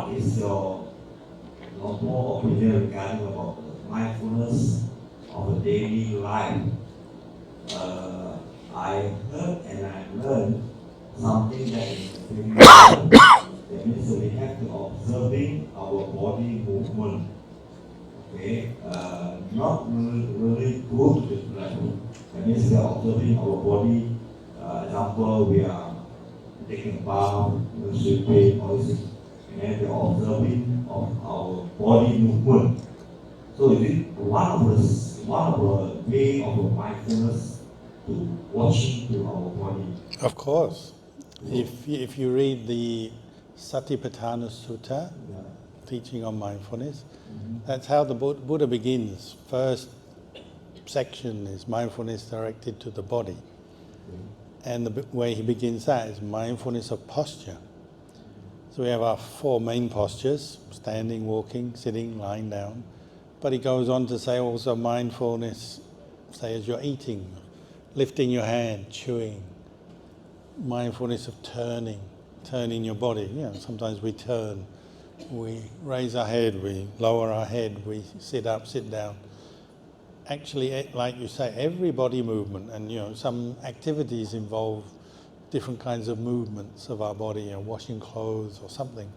what is your more opinion regarding about mindfulness of a daily life? I heard and I learned something that is very important. That means we have to observing our body movement. Okay, not really good with breath. That means we are observing our body. Example, we are taking a bath, sweeping, all this, and then we are observing of our body movement. So is it one of the way of mindfulness to watching to our body? Of course. If you read the Satipatthana Sutta, teaching on mindfulness, that's how the Buddha begins. First section is mindfulness directed to the body. And the way he begins that is mindfulness of posture. So we have our four main postures: standing, walking, sitting, lying down. But he goes on to say also mindfulness, say as you're eating, lifting your hand, chewing. Mindfulness of turning your body. You know, sometimes we turn, we raise our head, we lower our head, we sit up, sit down. Actually, like you say, every body movement, and you know, some activities involve different kinds of movements of our body, you know, washing clothes or something.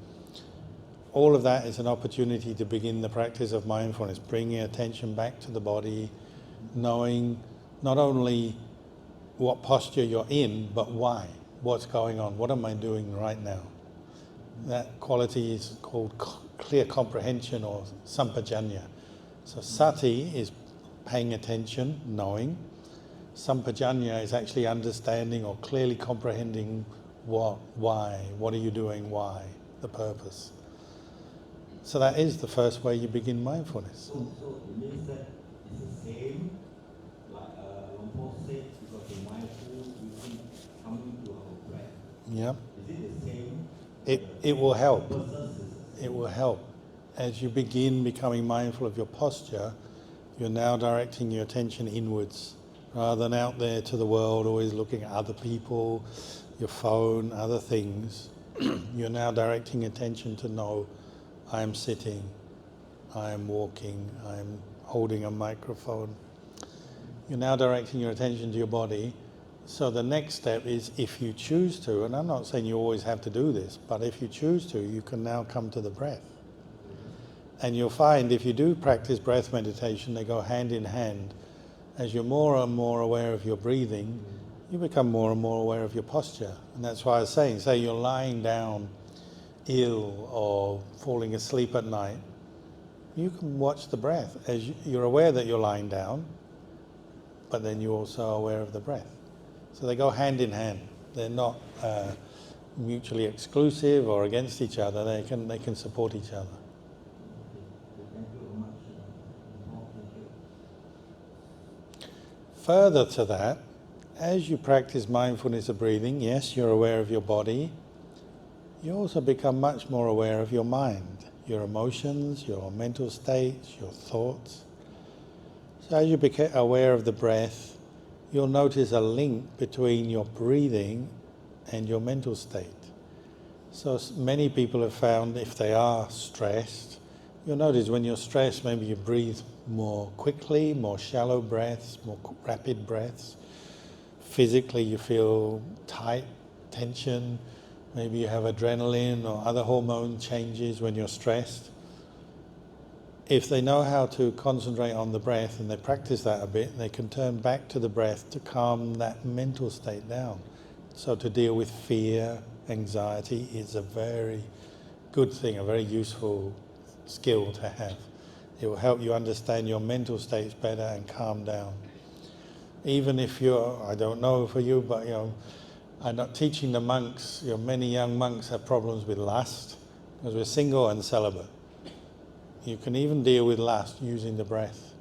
All of that is an opportunity to begin the practice of mindfulness, bringing attention back to the body, knowing not only what posture you're in, but why, what's going on, what am I doing right now? That quality is called clear comprehension or sampajanya. So sati is paying attention, knowing. Sampajanya is actually understanding or clearly comprehending what, why, what are you doing, why, the purpose. So that is the first way you begin mindfulness. So it means that it's the same, like Long Paul said, because the mindful using coming to our breath. Yep. Is it the same? It will help. The purpose is the same. It will help. As you begin becoming mindful of your posture, you're now directing your attention inwards, rather than out there to the world, always looking at other people, your phone, other things. You're now directing attention to know, I am sitting, I am walking, I am holding a microphone. You're now directing your attention to your body. So the next step is, if you choose to, and I'm not saying you always have to do this, but if you choose to, you can now come to the breath. And you'll find if you do practice breath meditation, they go hand in hand. As you're more and more aware of your breathing, you become more and more aware of your posture. And that's why I was saying, say you're lying down ill or falling asleep at night, you can watch the breath. As you're aware that you're lying down, but then you're also aware of the breath. So they go hand in hand. They're not mutually exclusive or against each other. They can support each other. Further to that, as you practice mindfulness of breathing, yes, you're aware of your body. You also become much more aware of your mind, your emotions, your mental states, your thoughts. So as you become aware of the breath, you'll notice a link between your breathing and your mental state. So many people have found if they are stressed, you'll notice when you're stressed, maybe you breathe more quickly, more shallow breaths, more rapid breaths. Physically you feel tight, tension. Maybe you have adrenaline or other hormone changes when you're stressed. If they know how to concentrate on the breath and they practice that a bit, they can turn back to the breath to calm that mental state down. So to deal with fear, anxiety is a very good thing, a very useful skill to have. It will help you understand your mental states better and calm down. Even if you're, I don't know for you, but I'm not teaching the monks, many young monks have problems with lust, because we're single and celibate. You can even deal with lust using the breath.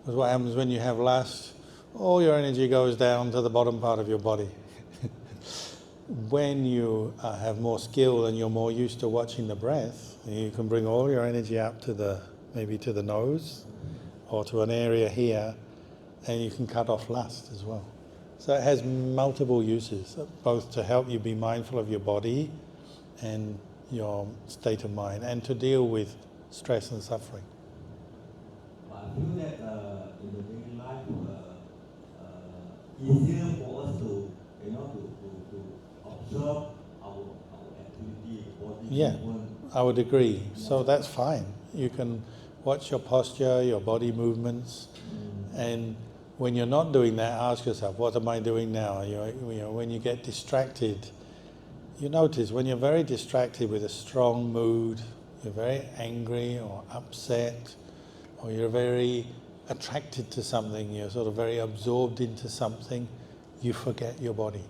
Because what happens when you have lust, all your energy goes down to the bottom part of your body. When you have more skill and you're more used to watching the breath, you can bring all your energy up to maybe to the nose or to an area here, and you can cut off lust as well. So it has multiple uses, both to help you be mindful of your body and your state of mind and to deal with stress and suffering. I feel that in the daily life, easier for us to, to observe our activity, body Yeah, movement. I would agree. So that's fine. You can watch your posture, your body movements, and when you're not doing that, ask yourself, what am I doing now? When you get distracted, you notice when you're very distracted with a strong mood, you're very angry or upset, or you're very attracted to something, you're sort of very absorbed into something, you forget your body.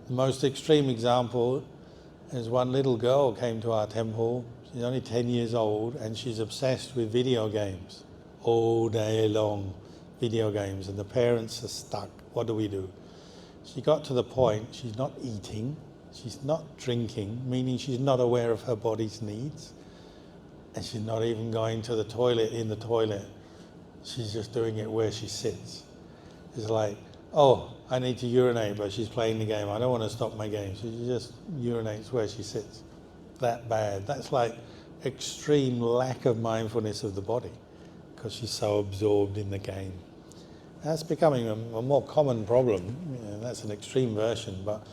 The most extreme example is one little girl came to our temple. She's only 10 years old and she's obsessed with video games. All day long, video games, and the parents are stuck. What do we do? She got to the point, she's not eating, she's not drinking, meaning she's not aware of her body's needs, and she's not even going to the toilet in the toilet. She's just doing it where she sits. It's like, oh, I need to urinate, but she's playing the game. I don't want to stop my game. So she just urinates where she sits. That bad. That's like extreme lack of mindfulness of the body because she's so absorbed in the game. That's becoming a more common problem. That's an extreme version, but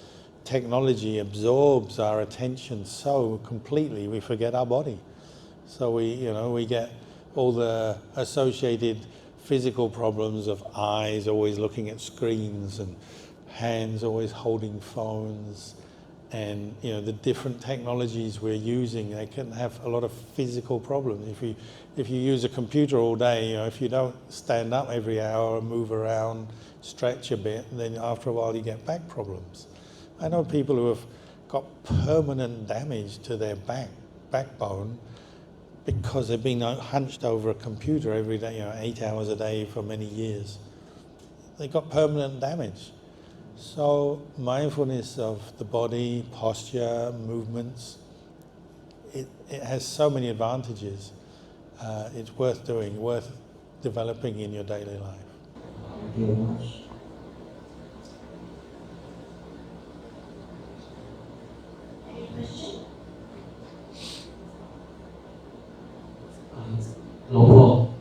technology absorbs our attention so completely we forget our body. So we get all the associated physical problems of eyes always looking at screens and hands always holding phones, and the different technologies we're using, they can have a lot of physical problems. If you use a computer all day, if you don't stand up every hour and move around, stretch a bit, then after a while you get back problems. I know people who have got permanent damage to their backbone because they've been hunched over a computer every day, 8 hours a day for many years. They got permanent damage. So mindfulness of the body, posture, movements, it has so many advantages. It's worth doing, worth developing in your daily life. Thank you very much. Any question? Hello.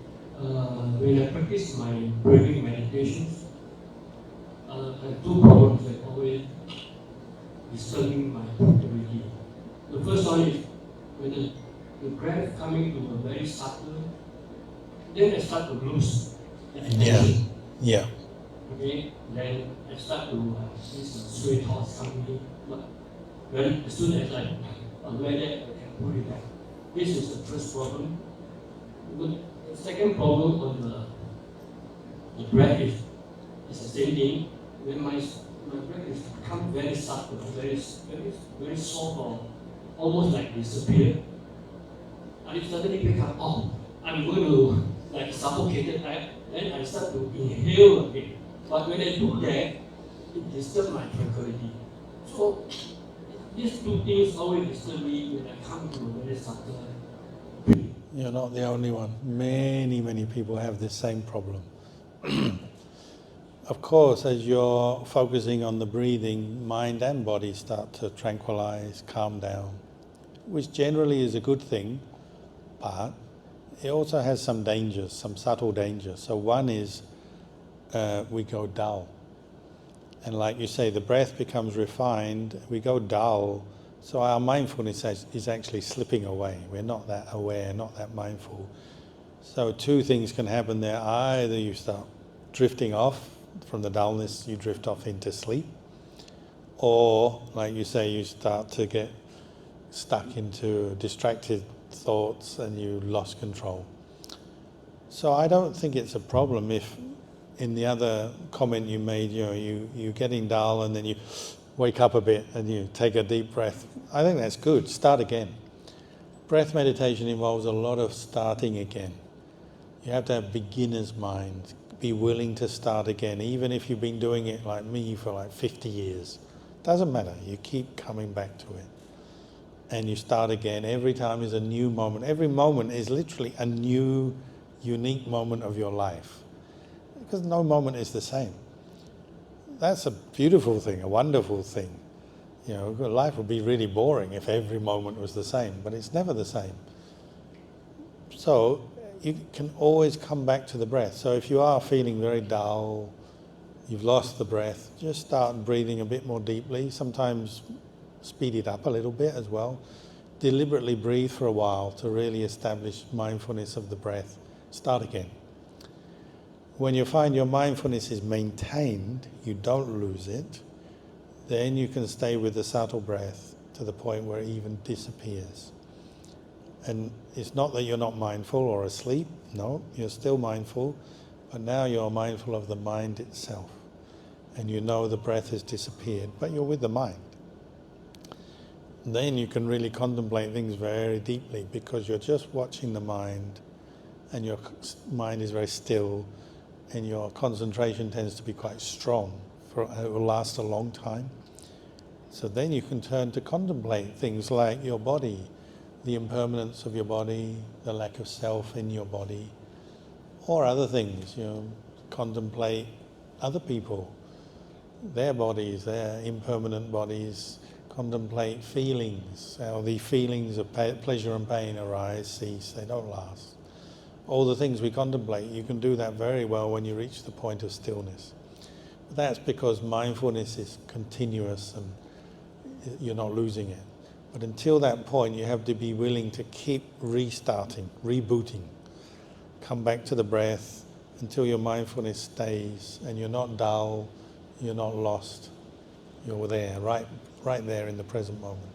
When I practice my breathing meditations, I have two problems that always disturbing my productivity. The first one is when the breath coming to a very subtle, then I start to lose the attention. Yeah. Okay, then I start to have this sway thoughts coming in, but when as soon as I aware that, I can put it back. This is the first problem. The second problem on the breath is the same thing. When my breath is become very subtle, very soft, or almost like disappear, and it suddenly become, I'm going to like suffocate. Then I start to inhale again. But when I do that, it disturbs my tranquility. So these two things always disturb me when I come to a very subtle. You're not the only one. Many, many people have this same problem. Of course, as you're focusing on the breathing, mind and body start to tranquilize, calm down, which generally is a good thing, but it also has some dangers, some subtle dangers. So one is we go dull. And like you say, the breath becomes refined, we go dull, so our mindfulness is actually slipping away. We're not that aware, not that mindful. So two things can happen there. Either you start drifting off from the dullness, you drift off into sleep, or like you say, you start to get stuck into distracted thoughts and you lost control. So I don't think it's a problem if in the other comment you made, you're getting dull and then you wake up a bit and you take a deep breath. I think that's good. Start again. Breath meditation involves a lot of starting again. You have to have beginner's mind. Be willing to start again, even if you've been doing it like me for like 50 years. Doesn't matter. You keep coming back to it. And you start again. Every time is a new moment. Every moment is literally a new, unique moment of your life. Because no moment is the same. That's a beautiful thing, a wonderful thing. You know, life would be really boring if every moment was the same, but it's never the same. So you can always come back to the breath. So if you are feeling very dull, you've lost the breath, just start breathing a bit more deeply. Sometimes speed it up a little bit as well. Deliberately breathe for a while to really establish mindfulness of the breath. Start again. When you find your mindfulness is maintained, you don't lose it, then you can stay with the subtle breath to the point where it even disappears. And it's not that you're not mindful or asleep, no, you're still mindful, but now you're mindful of the mind itself. And you know the breath has disappeared, but you're with the mind. Then you can really contemplate things very deeply because you're just watching the mind and your mind is very still and your concentration tends to be quite strong. It will last a long time. So then you can turn to contemplate things like your body, the impermanence of your body, the lack of self in your body, or other things. You know, contemplate other people, their bodies, their impermanent bodies. Contemplate feelings, how the feelings of pleasure and pain arise, cease, they don't last. All the things we contemplate, you can do that very well when you reach the point of stillness. But that's because mindfulness is continuous and you're not losing it. But until that point, you have to be willing to keep restarting, rebooting. Come back to the breath until your mindfulness stays and you're not dull, you're not lost. You're there, right there in the present moment.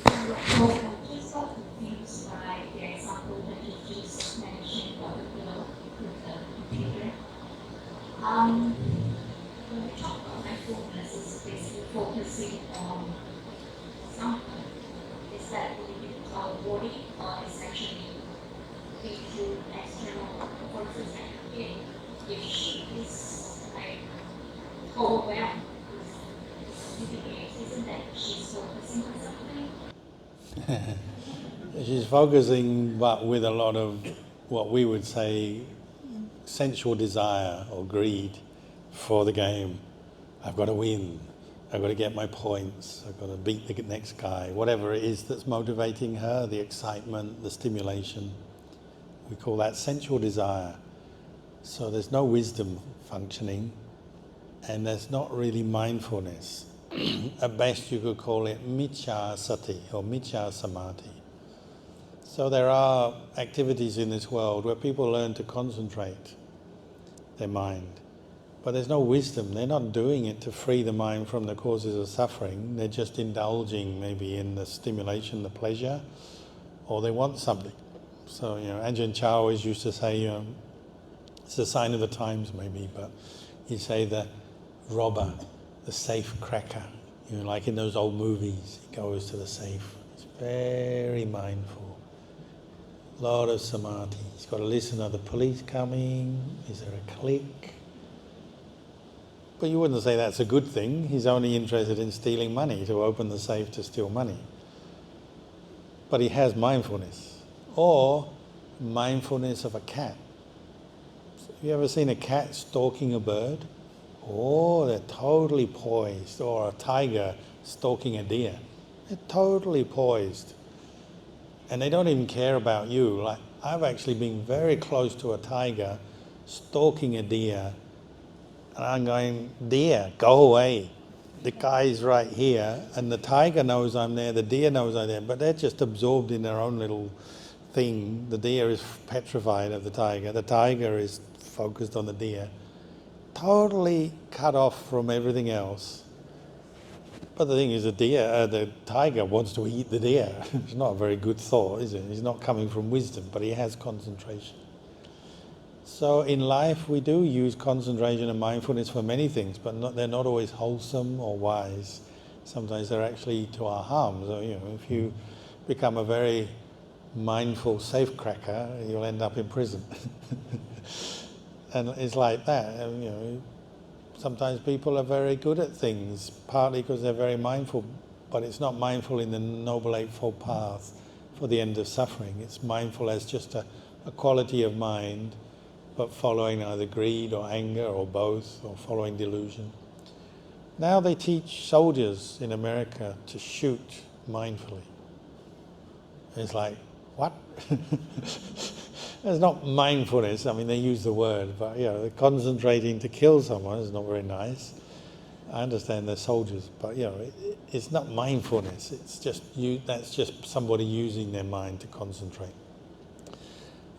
I just got confused by the example that you just mentioned about the pillow with the computer. When we talk about mindfulness, it's basically focusing on something. Is that really our body or is actually being through external forces? If she is like overwhelmed with the isn't that she's focusing on something? She's focusing, but with a lot of what we would say sensual desire or greed for the game. I've got to win, I've got to get my points, I've got to beat the next guy, whatever it is that's motivating her, the excitement, the stimulation. We call that sensual desire. So there's no wisdom functioning and there's not really mindfulness. At best you could call it miccha sati or miccha samadhi. So there are activities in this world where people learn to concentrate their mind. But there's no wisdom. They're not doing it to free the mind from the causes of suffering. They're just indulging maybe in the stimulation, the pleasure, or they want something. So, Ajahn Chah always used to say, it's a sign of the times maybe, but he'd say the robber, the safe cracker, like in those old movies, he goes to the safe. He's very mindful. A lot of samadhi. He's got to listen, are the police coming? Is there a click? But you wouldn't say that's a good thing. He's only interested in stealing money, to open the safe to steal money. But he has mindfulness. Or mindfulness of a cat. Have you ever seen a cat stalking a bird? Oh, they're totally poised. Or a tiger stalking a deer. They're totally poised. And they don't even care about you. Like, I've actually been very close to a tiger stalking a deer. And I'm going, deer, go away. The guy's right here. And the tiger knows I'm there. The deer knows I'm there. But they're just absorbed in their own little thing. The deer is petrified of the tiger. The tiger is focused on the deer. Totally cut off from everything else. But the thing is, the tiger wants to eat the deer. It's not a very good thought, is it? He's not coming from wisdom, but he has concentration. So in life, we do use concentration and mindfulness for many things, but they're not always wholesome or wise. Sometimes they're actually to our harm. So, if you become a very mindful safecracker, you'll end up in prison. And it's like that. And, you know, sometimes people are very good at things, partly because they're very mindful, but it's not mindful in the Noble Eightfold Path for the end of suffering. It's mindful as just a quality of mind, but following either greed or anger or both, or following delusion. Now they teach soldiers in America to shoot mindfully. It's like, what? It's not mindfulness. I mean, they use the word, but you know, concentrating to kill someone is not very nice. I understand they're soldiers, but you know, it's not mindfulness. It's just that's just somebody using their mind to concentrate.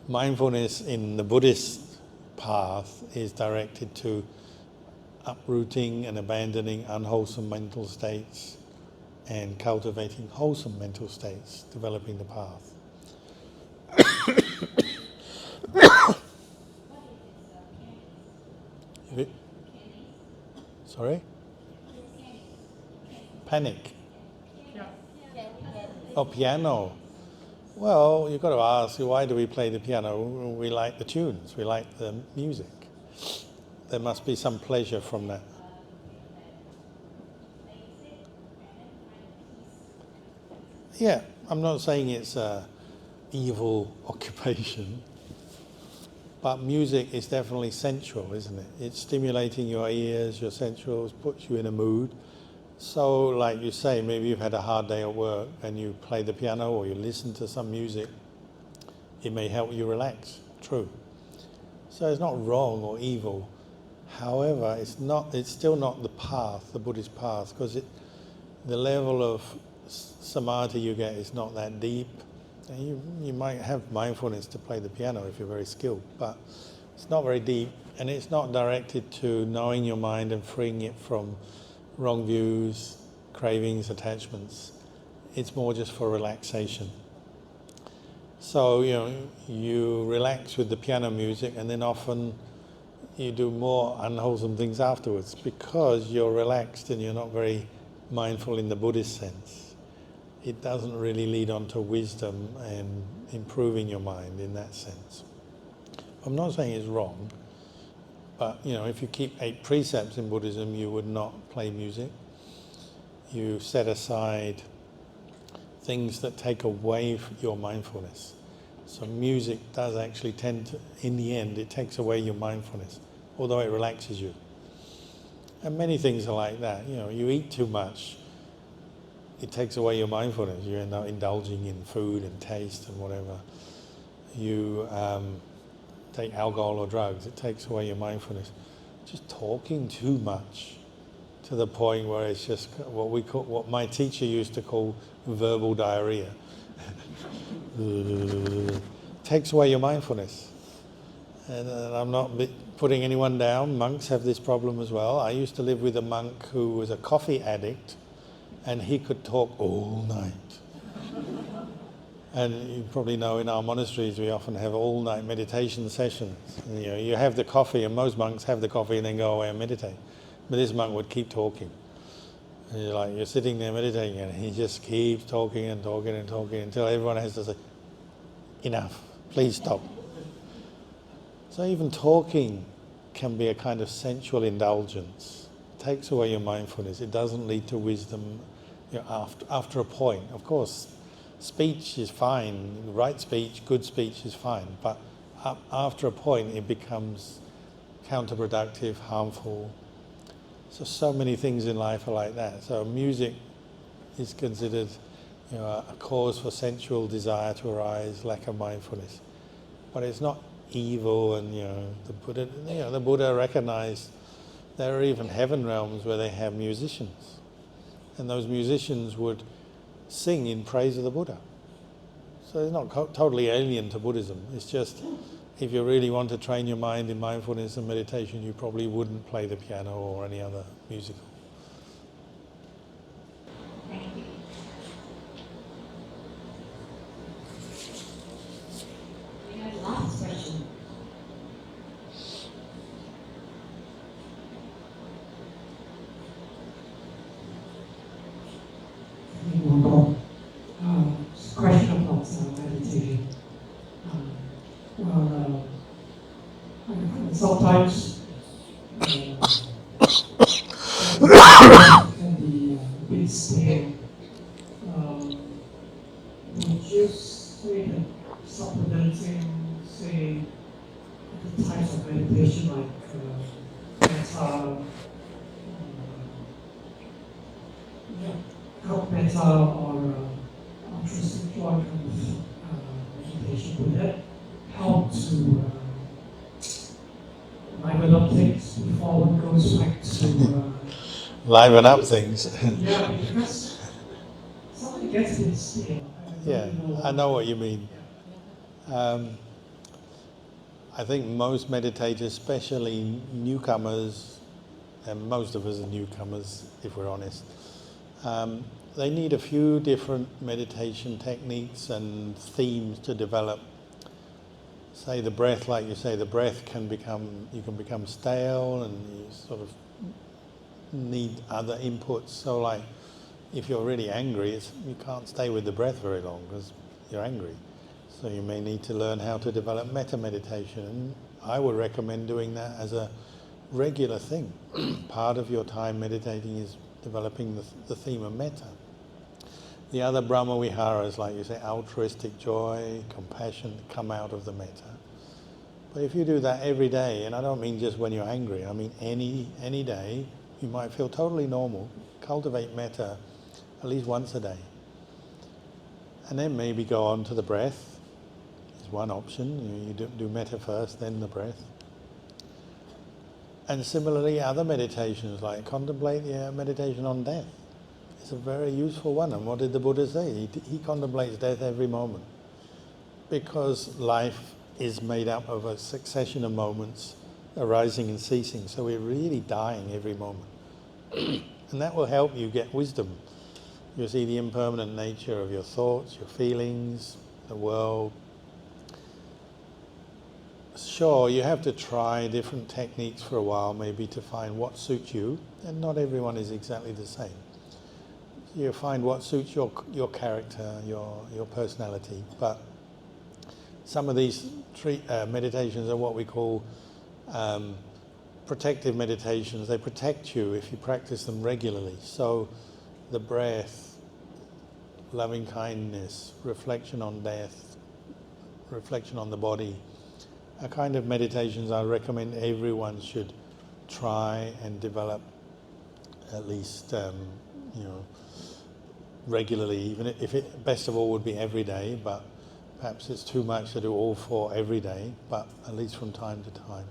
Mindfulness in the Buddhist path is directed to uprooting and abandoning unwholesome mental states and cultivating wholesome mental states, developing the path. Sorry? Panic. Oh, piano. Well, you've got to ask, why do we play the piano? We like the tunes, we like the music. There must be some pleasure from that. Yeah, I'm not saying it's an evil occupation, but music is definitely sensual, isn't it? It's stimulating your ears, your sensuals, puts you in a mood. So, like you say, maybe you've had a hard day at work and you play the piano or you listen to some music, it may help you relax, true. So it's not wrong or evil. However, it's still not the path, the Buddhist path, because the level of samadhi you get is not that deep. And you might have mindfulness to play the piano if you're very skilled, but it's not very deep, and it's not directed to knowing your mind and freeing it from wrong views, cravings, attachments. It's more just for relaxation. So, you know, you relax with the piano music and then often you do more unwholesome things afterwards because you're relaxed and you're not very mindful in the Buddhist sense. It doesn't really lead on to wisdom and improving your mind in that sense. I'm not saying it's wrong, but you know, if you keep 8 precepts in Buddhism, you would not play music. You set aside things that take away your mindfulness. So music does actually tend to, in the end, it takes away your mindfulness, although it relaxes you. And many things are like that. You know, you eat too much, it takes away your mindfulness. You end up indulging in food and taste and whatever. You take alcohol or drugs, it takes away your mindfulness. Just talking too much to the point where it's just what my teacher used to call verbal diarrhea. Takes away your mindfulness. And I'm not putting anyone down. Monks have this problem as well. I used to live with a monk who was a coffee addict, and he could talk all night. And you probably know in our monasteries we often have all-night meditation sessions. And, you know, you have the coffee, and most monks have the coffee and then go away and meditate. But this monk would keep talking. And you're sitting there meditating, and he just keeps talking and talking and talking until everyone has to say, enough, please stop. So even talking can be a kind of sensual indulgence. It takes away your mindfulness. It doesn't lead to wisdom, you know, after a point. Of course, speech is fine, right speech, good speech is fine, but after a point it becomes counterproductive, harmful. So many things in life are like that. So music is considered, you know, a cause for sensual desire to arise, lack of mindfulness. But it's not evil, and you know, the Buddha recognized there are even heaven realms where they have musicians, and those musicians would sing in praise of the Buddha. So it's not totally alien to Buddhism. It's just, if you really want to train your mind in mindfulness and meditation, you probably wouldn't play the piano or any other musical. Thank you. We have last question. Question about meditating. Sometimes can be a bit stale. Would you say that supplementing, say, the types of meditation like metta, help metta or altruistic joy kind of meditation, would that help to liven up things before one goes back to Liven up things. yeah, because somebody gets it stale. Yeah, I know what you mean. I think most meditators, especially newcomers, and most of us are newcomers if we're honest, they need a few different meditation techniques and themes to develop. Say the breath, like you say, the breath you can become stale and you sort of need other inputs. So like if you're really angry, you can't stay with the breath very long because you're angry. So you may need to learn how to develop metta meditation. And I would recommend doing that as a regular thing. Part of your time meditating is developing the theme of metta. The other Brahma Viharas, like you say, altruistic joy, compassion, come out of the metta. But if you do that every day, and I don't mean just when you're angry, I mean any day, you might feel totally normal. Cultivate metta at least once a day. And then maybe go on to the breath. Is one option. You do metta first, then the breath. And similarly, other meditations, like contemplate the meditation on death. It's a very useful one. And what did the Buddha say? He contemplates death every moment. Because life is made up of a succession of moments arising and ceasing. So we're really dying every moment. And that will help you get wisdom. You'll see the impermanent nature of your thoughts, your feelings, the world. Sure, you have to try different techniques for a while, maybe to find what suits you, and not everyone is exactly the same. You find what suits your character, your personality. But some of these meditations are what we call protective meditations. They protect you if you practice them regularly. So the breath, loving kindness, reflection on death, reflection on the body, are kind of meditations I recommend everyone should try and develop at least regularly, even if it best of all would be every day, but perhaps it's too much to do all four every day, but at least from time to time.